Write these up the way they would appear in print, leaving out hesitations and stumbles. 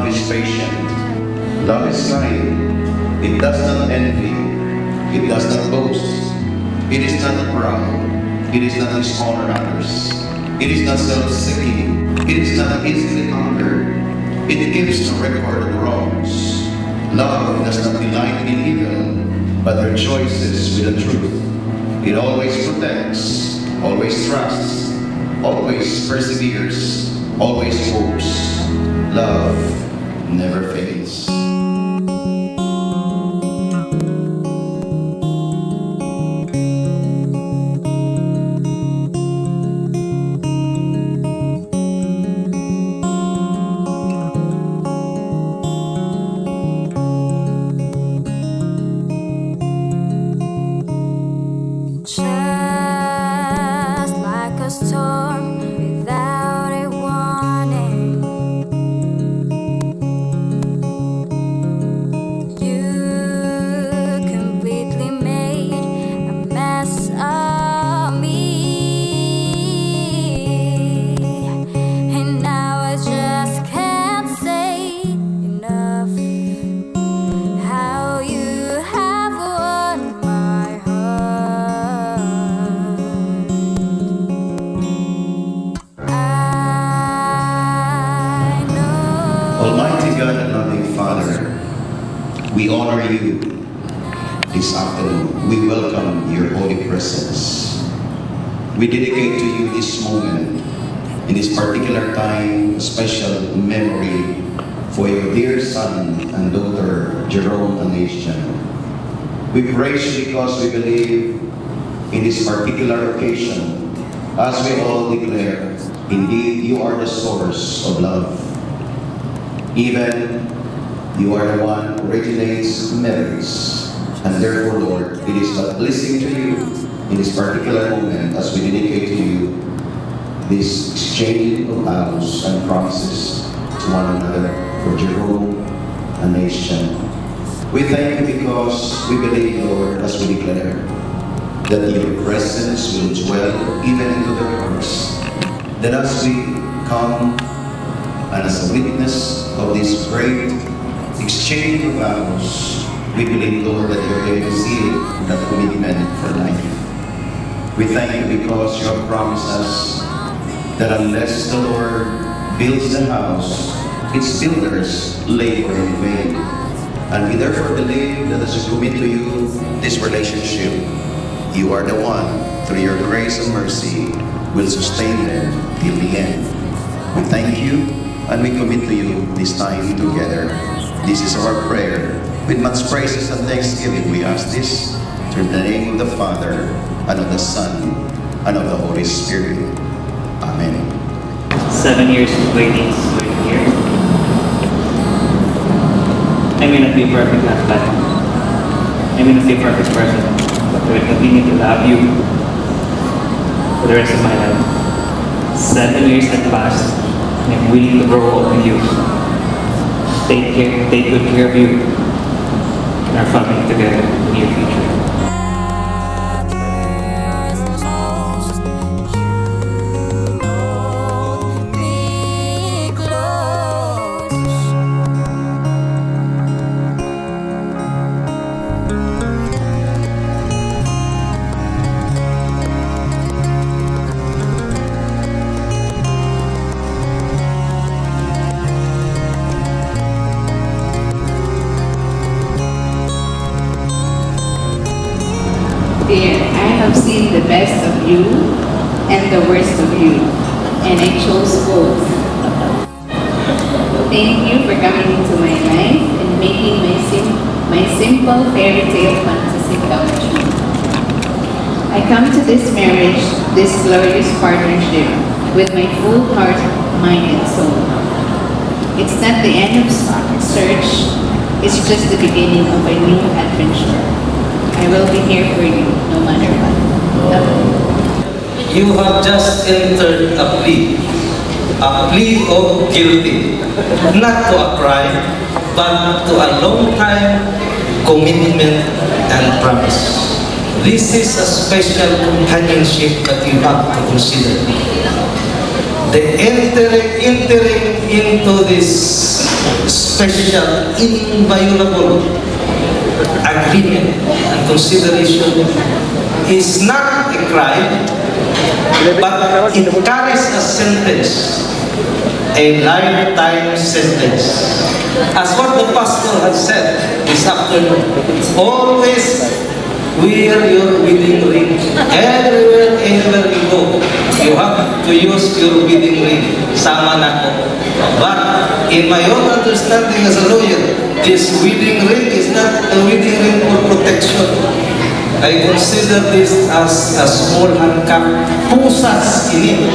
is patient. Love is kind. It does not envy. It does not boast. It is not proud. It is not dishonor others. It is not self-seeking. It is not easily angered. It keeps no record of wrongs. Love does not delight in evil, but rejoices with the truth. It always protects, always trusts, always perseveres, always hopes. Love never fails. Just like a storm without a warning, you completely made a mess of me, and now I just can't say enough how you have won my heart. I know. Almighty God and loving Father, we honor you this afternoon. We welcome your holy presence. We dedicate to you this moment, in this particular time, a special memory for your dear son and daughter, Jerome and Asian. We praise you because we believe in this particular occasion, as we all declare, indeed you are the source of love. Even you are the one who originates merits, and therefore, Lord, it is but blessing to you in this particular moment as we dedicate to you this exchanging of vows and promises to one another for Jerome and Asian. We thank you because we believe, Lord, as we declare, that your presence will dwell even into their hearts. That as we come and as a witness of this great exchange of vows, we believe, Lord, that you're going to seal that commitment for life. We thank you because you have promised us that unless the Lord builds the house, its builders labor in vain. And we therefore believe that as we commit to you this relationship, you are the one, through your grace and mercy, will sustain them till the end. We thank you and we commit to you this time together. This is our prayer. With much praises and thanksgiving, we ask this through the name of the Father, and of the Son, and of the Holy Spirit. Amen. 7 years of waiting so we're here. I may not be a perfect husband. I may not be a perfect person, but I will continue to love you for the rest of my life. 7 years had passed, and I'm willing to grow up with you. Take good care of you and our family together in the near future. Dear, I have seen the best of you and the worst of you, and I chose both. Thank you for coming into my life and making my simple fairy tale fantasy come true. I come to this marriage, this glorious partnership, with my full heart, mind, and soul. It's not the end of search, it's just the beginning of a new adventure. I will be here for you, no matter what. Love you. You have just entered a plea of guilty, not to a crime, but to a long time commitment and promise. This is a special companionship that you have to consider. the entering into this special, inviolable agreement and consideration is not a crime, but it carries a sentence, a lifetime sentence. As what the pastor has said this afternoon, always wear your wedding ring. Everywhere you go, you have to use your wedding ring. Sama na ko. But in my own understanding as a lawyer, this wedding ring is not a wedding ring for protection. I consider this as a small handcuff. Pusas ini.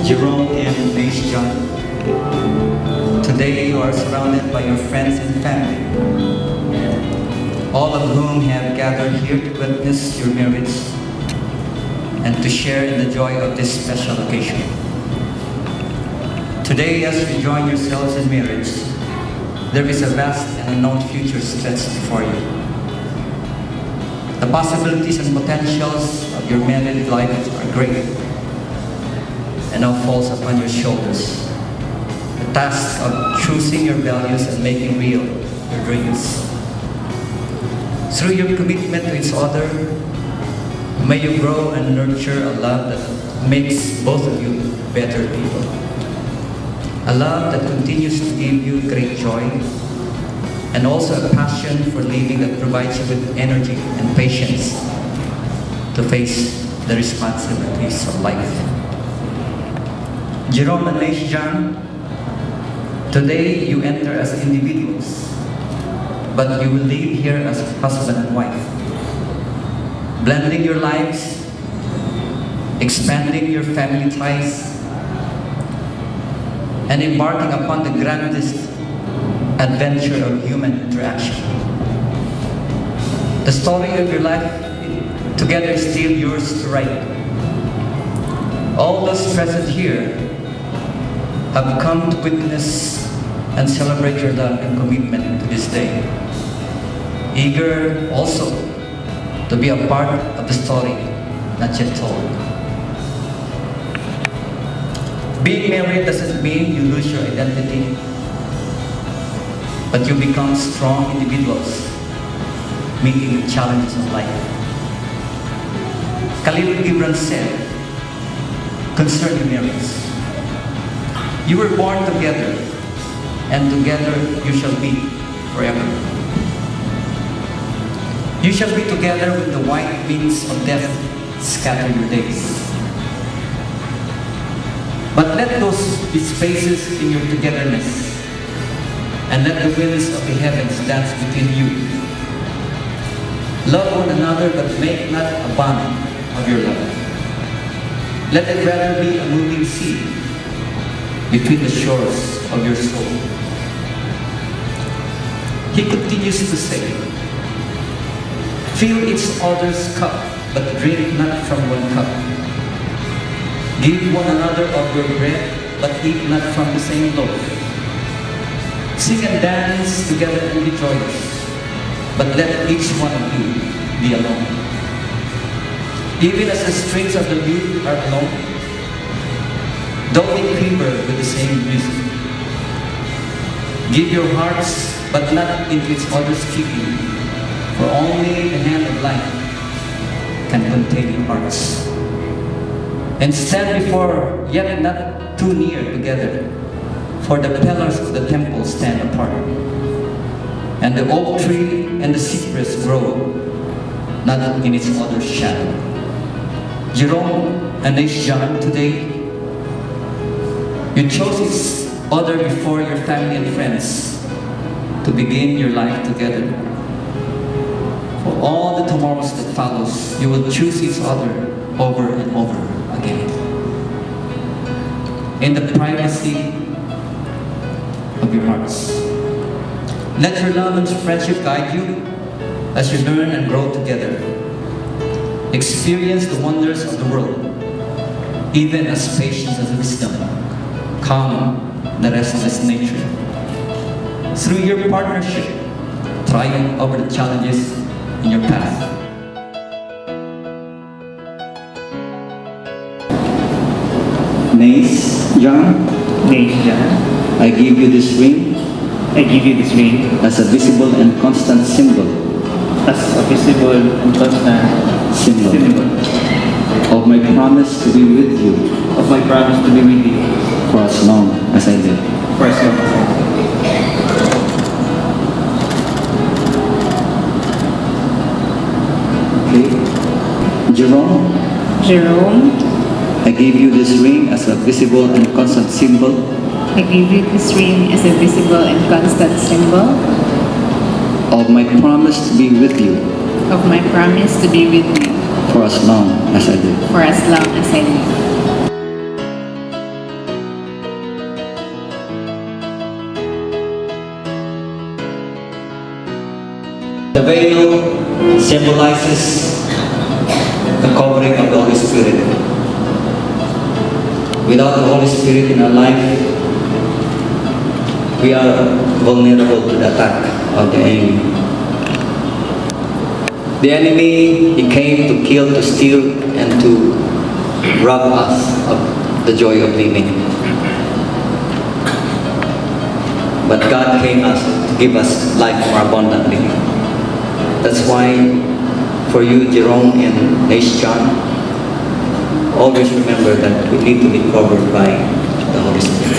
Jerome and Nash John, today you are surrounded by your friends and family, all of whom have gathered here to witness your marriage and to share in the joy of this special occasion. Today, as you join yourselves in marriage, there is a vast and unknown future stretched before you. The possibilities and potentials of your married life are great, and now falls upon your shoulders the task of choosing your values and making real your dreams. Through your commitment to each other, may you grow and nurture a love that makes both of you better people. A love that continues to give you great joy, and also a passion for living that provides you with energy and patience to face the responsibilities of life. Jerome and Nash John, today you enter as individuals, but you will live here as husband and wife, blending your lives, expanding your family ties, and embarking upon the grandest adventure of human interaction. The story of your life together is still yours to write. All those present here have come to witness and celebrate your love and commitment to this day, eager also to be a part of the story not yet told. Being married doesn't mean you lose your identity, but you become strong individuals meeting the challenges of life. Khalil Gibran said concerning marriage, "You were born together, and together you shall be forever. You shall be together when the white wings of death scatter your days. But let those be spaces in your togetherness, and let the winds of the heavens dance between you. Love one another, but make not a bond of your love. Let it rather be a moving sea between the shores of your soul." He continues to say, "Fill each other's cup, but drink not from one cup. Give one another of your bread, but eat not from the same loaf. Sing and dance together and be joyous, but let each one of you be alone. Even as the strings of the lute are alone, though they quiver with the same music. Give your hearts, but not in each other's keeping, for only the hand of life can contain your hearts. And stand before, yet not too near together, for the pillars of the temple stand apart, and the oak tree and the cypress grow not in each other's shadow." Jerome and Nash John, today you chose each other before your family and friends to begin your life together. For all the tomorrows that follows, you will choose each other over and over again. In the privacy of your hearts. Let your love and friendship guide you as you learn and grow together. Experience the wonders of the world, even as patience and wisdom calm the restless nature. Through your partnership, triumph over the challenges in your path. Nace John, I give you this ring I give you this ring as a visible and constant symbol as a visible and constant symbol of my promise to be with you of my promise to be with you for as long as I live. for as long as I live. Okay? Jerome, Jerome, I give you this ring as a visible and constant symbol I give you this ring as a visible and constant symbol of my promise to be with you of my promise to be with you for as long as I live. for as long as I live. The veil symbolizes the covering of the Holy Spirit. Without the Holy Spirit in our life, we are vulnerable to the attack of the enemy. The enemy, he came to kill, to steal, and to rob us of the joy of living. But God came us to give us life more abundantly. That's why for you, Jerome and Nace John, always remember that we need to be covered by the Holy Spirit.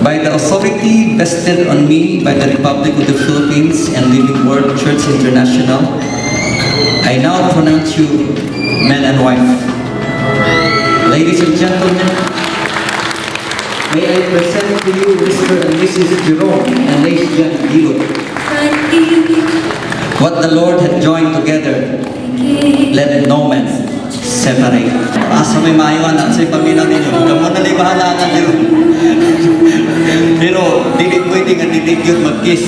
By the authority vested on me by the Republic of the Philippines and Living Word Church International, I now pronounce you man and wife. Ladies and gentlemen, may I present to you Mr. and Mrs. Jerome and Nace John Gilot. What the Lord had joined together, let no man separate. Asa may maayon at sa pamilya ninyo, kamo na bahala na Jerome. Pero, dili pwede nga dili yun mag-kiss.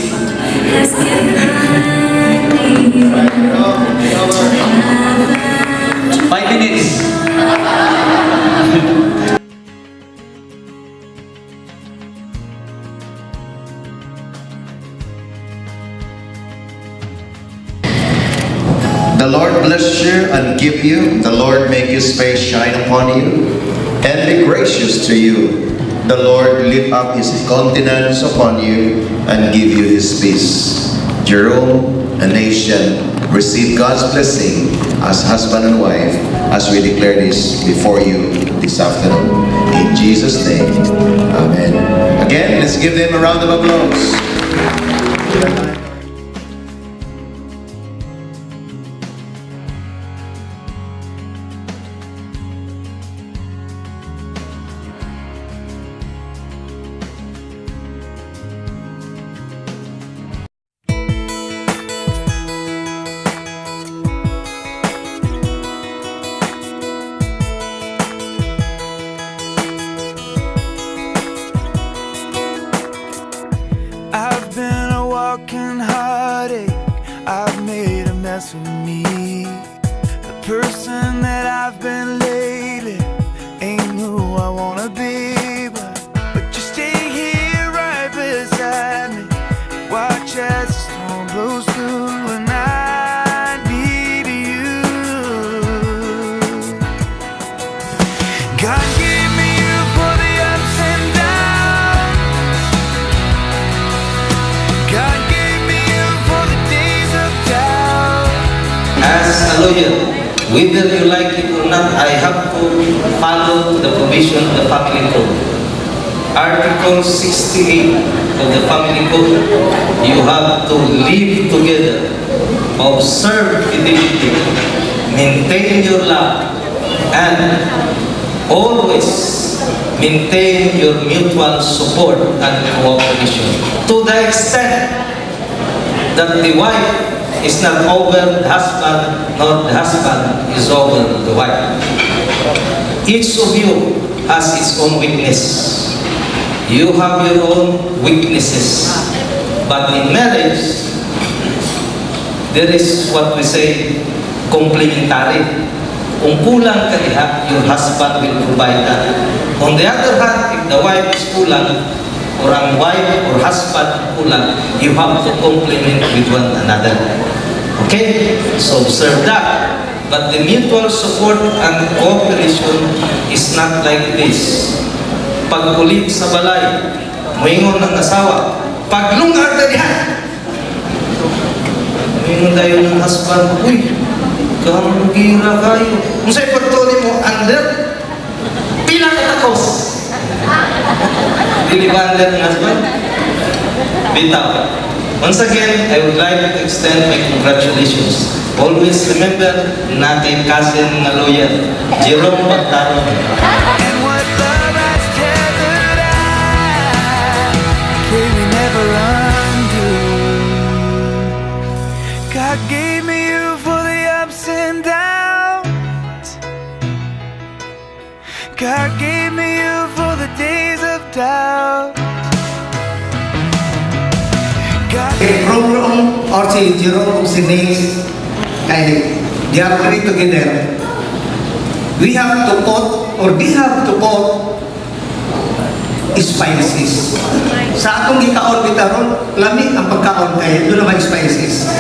5 minutes. The Lord bless you and give you. The Lord make his face shine upon you and be gracious to you. The Lord lift up his countenance upon you and give you his peace. Jerome and Nace John, receive God's blessing as husband and wife as we declare this before you this afternoon. In Jesus' name, amen. Again, let's give them a round of applause. I've been honest with me. The person that I've been lately ain't who I wanna be, but you stay here right beside me. Watch as the storm blows through and I need you. God gave me you for the ups and downs. God gave me you for the days of doubt. As a lawyer, whether you like it or not, I have to follow the provision of the family code. Article 68 of the family code, you have to live together, observe fidelity, maintain your love, and always maintain your mutual support and cooperation. To the extent that the wife is not over the husband, nor the husband is over the wife. Each of you has its own weakness. You have your own weaknesses. But in marriage, there is what we say, complementary. Kung kulang ka diha, your husband will provide that. On the other hand, if the wife is kulang, or ang wife or husband kulang, you have to complement with one another. Okay? So observe that. But the mutual support and cooperation is not like this. Pag ulit sa balay, muingon ng asawa, paglungar na diyan. Muingon tayo ng husband, uy, kamugira kayo. Kung sa'yo pagtuloy mo, under, pila ka takos. Dili ba under ng husband? Bitaw. Once again, I would like to extend my congratulations. Always remember na kay cousin na lawyer, Jerome Pagtaro. And what love has tethered us, can we never undo. God gave me you for the ups and downs. God gave me you for the days of doubt. God From Rome or si Jerome o si Nils, ay they are really together. We have to put, or they have to put spices. Sa atong gikaon bitaron, lami ang pagkaon kay doon naman spices.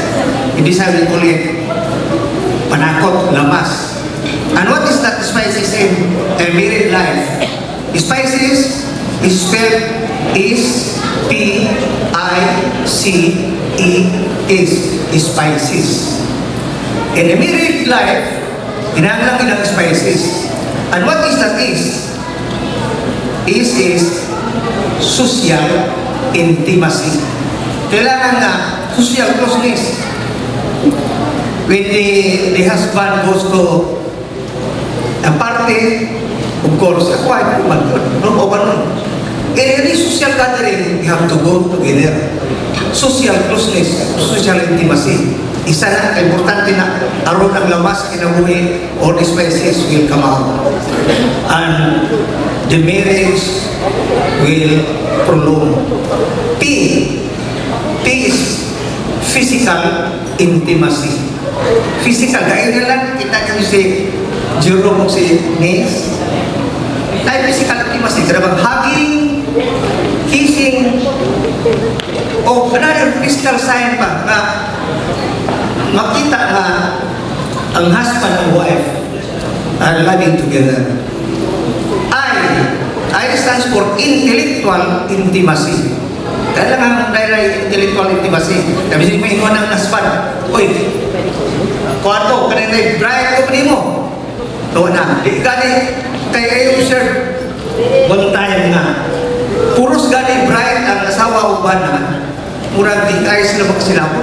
Ibig sabihin ulit, panakot, lamas. And what is that spices in a married life? Spices is spelled S-P-I-C-E-S, spices. In a married life, kinahanglan ng spices. And what is that is? Is social intimacy. Kailangan na social closeness. When the husband goes to a party, of course, a quiet woman, no over. In any social gathering, you have to go together. Social closeness, social intimacy. Isa na, importante na aron ang lamas kinabuhi, all the spices will come out. And the marriage will prolong. P is physical intimacy. Physical, gaya na lang, kita nyo si Jerome o si Nils. Ay, physical intimacy, karabang hugging, kissing, o another physical sign pa na makita na ang husband and wife are living together. I stands for intellectual intimacy. Kailangan may intellectual intimacy. Kami siya may iwan ng husband. Uy, kuhan mo, kanina yung bride ko pa mo. Tawa na, di gani, kay kayo sir, one time na, puros gani bride ang asawa o ba na, murag di kayo sila magsilapo.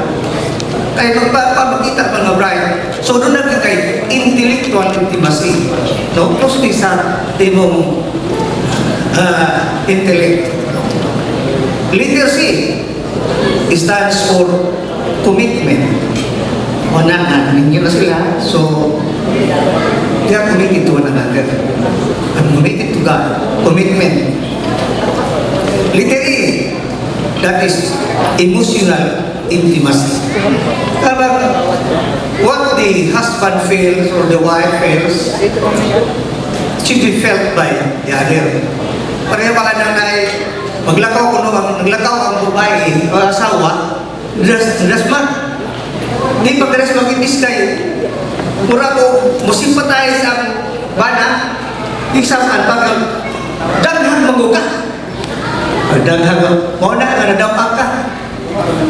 Kaya magpapakita mga bride. So doon na kay intellectual intimacy. No? Closely sa timong intellect. Letter C stands for commitment. Unahan, ninyo na sila. So, they are committed to one another. I'm committed to God. Commitment. Letter E, that is emotional intimacy. Kapag husband fails or the wife fails, it should be felt by the other. Pareho mga nanay, naglakaw ang babae o asawa, drasman. Di pag dress mag-ibis kayo, mura ko, musimpatize ang bana, isaman pag daghan maguka. Daghan mo na, nadampak ka.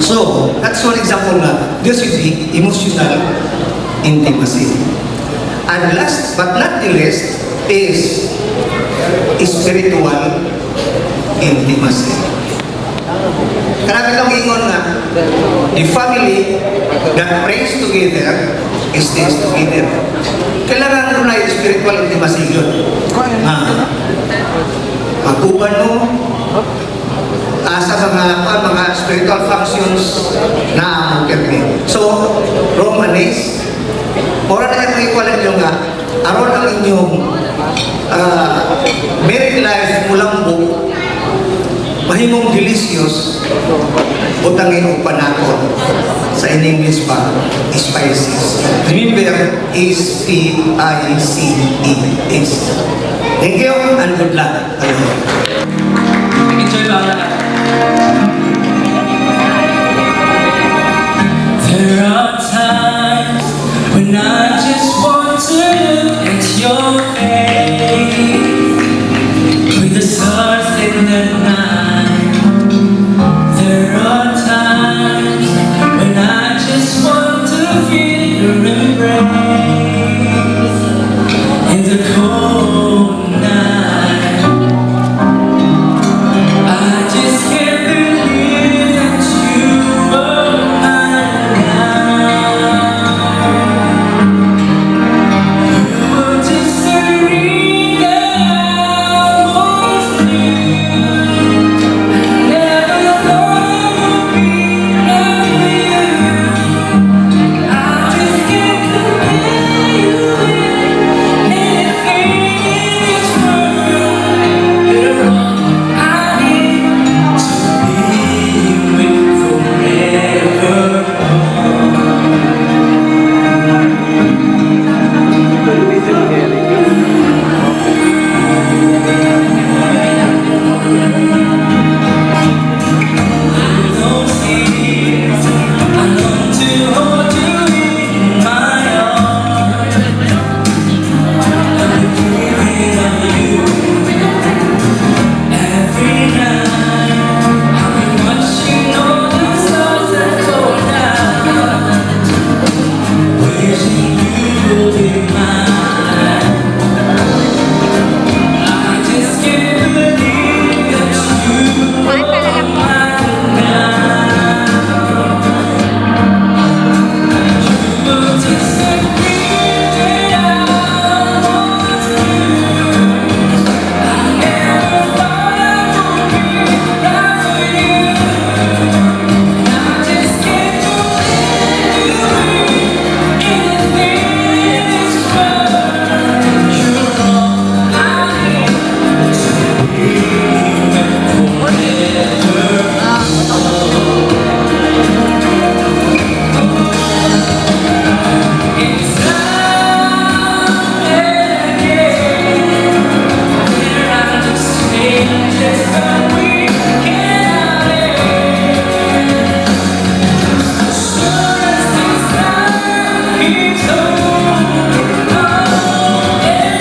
So, that's one example na this would be emotional intimacy. And last but not the least is spiritual intimacy. Karami itong ingon na the family that prays together stays together. Kailangan mo na yung spiritual intimacy yun. Maguban mo sa mga spiritual functions na among So, Romanes, ora na yung ikualan nyo nga, aron ang inyong married life mulambo, mahimong delicious, butangin o panakot. Sa in English pa, spices. Remember, S-P-I-C-E-S. Thank you and good luck. Enjoy ba ang lahat? There are times when I just want to look at your face with the stars in the night. There are times when I just want to feel your embrace in the cold night. I just can't believe that you were mine now. You were just a ring that I almost knew. I never thought I would be like you. I just can't compare you with anything in this world. You're all I need to be with forever. Those years, I long to hold you in my arms. I'm dreaming of you every night. I've been watching all the stars that fall down, wishing you would be mine. I just can't believe that you are mine now. You were just a dream that I almost knew. I never thought I would be right for you. I just can't compare you with anything in this world. You're all I need to be with forever. It's time and again, there are just changes that we can't end. As sure as this time keeps on and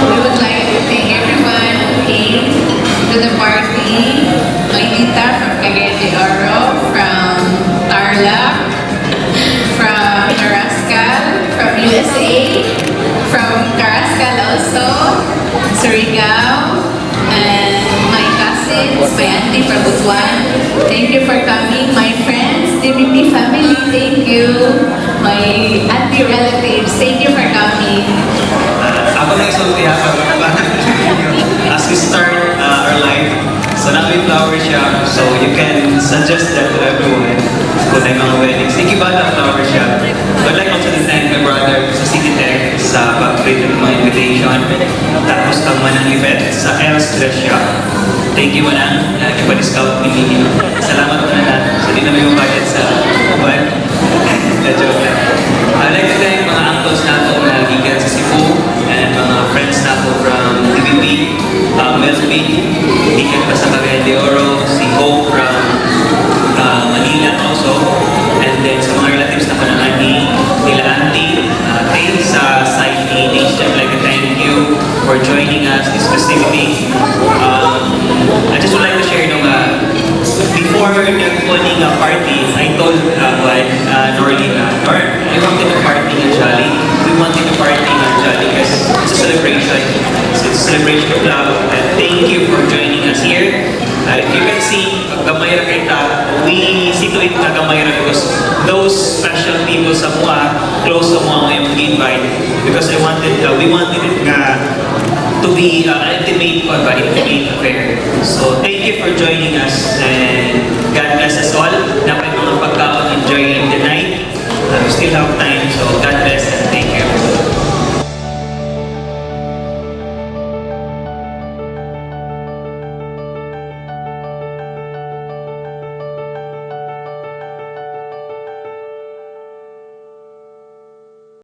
We would like to thank everyone who came to the party. My tita from Cagayan de Oro, from Tarlac, from Carrascal, from USA, from Carrascal also, Surigao, and my cousins, my auntie from Butuan. Thank you for coming. My friends, DBP family, thank you. My auntie relatives, thank you for coming. Ako na isulti ha, as we start our life, so now may flower shop, so you can suggest that to everyone kung may mga weddings. Thank you ba Flower Shop? I'd like also to thank my brother sa City Tech sa pag-create ng mga invitation. celebration. Tapos kang manang event sa Els Gracia. Thank you, Manang. Nag-scout ni Salamat, Manang. So, di na may budget sa buwan. Na-joke lang. I'd like to thank mga uncles na po na gigan sa Cebu and mga friends na po from TVP, Melvin, gigan pa sa Cagayan de Oro, si Hope from Manila also, and then sa mga relatives na po ng nila auntie, Tay sa side ni Nation, I'd like to thank you for joining us this festivity. I just would like to share before nag-morning party, I told Norlin Nor, I wanted to party in Jolly. We wanted to party in Jolly because it's a celebration. It's a celebration of love. And thank you for joining us here. If you can see, Gamayra kita, we see to it na Gamayra because those special people sa MUA, close sa MUA ngayong invite because we wanted it to be intimate affair. So thank you for joining us and God bless us all. Na may mga pagkaon enjoy the night. We still have time, so God